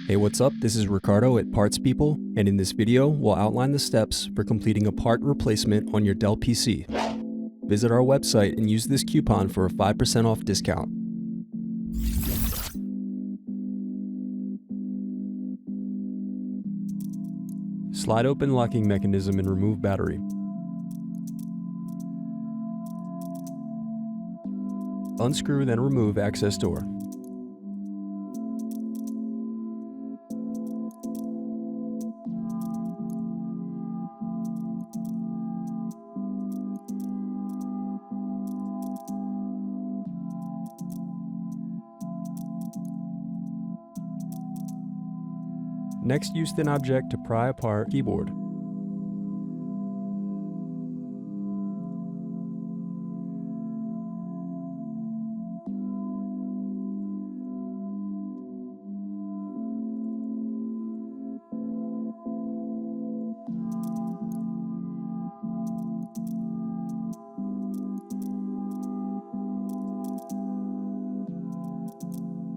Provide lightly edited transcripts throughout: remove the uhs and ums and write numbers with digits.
Hey, what's up? This is Ricardo at Parts People, and in this video, we'll outline the steps for completing a part replacement on your Dell PC. Visit our website and use this coupon for a 5% off discount. Slide open locking mechanism and remove battery. Unscrew, then remove access door. Next, use thin object to pry apart keyboard.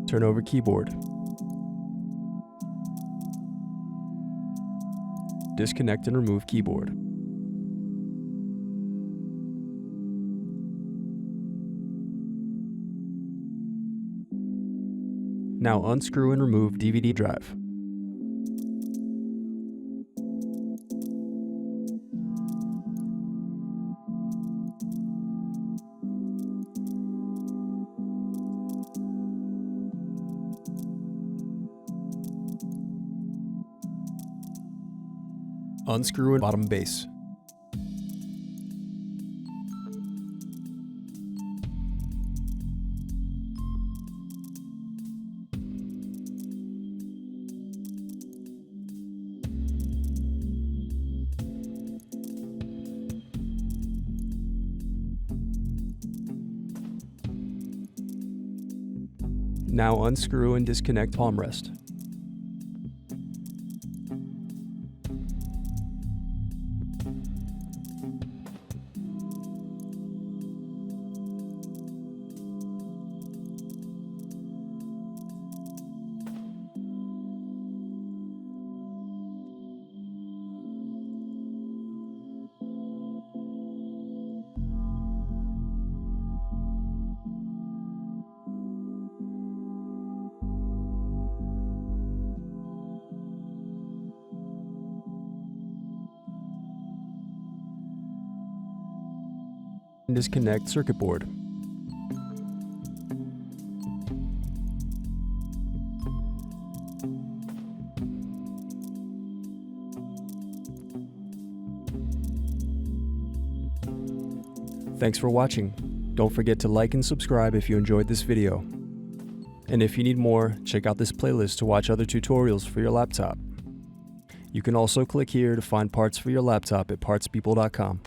Turn over keyboard. Disconnect and remove keyboard. Now unscrew and remove DVD drive. Unscrew and bottom base. Now unscrew and disconnect palm rest. And disconnect circuit board. Thanks for watching. Don't forget to like and subscribe if you enjoyed this video. And if you need more, check out this playlist to watch other tutorials for your laptop. You can also click here to find parts for your laptop at partspeople.com.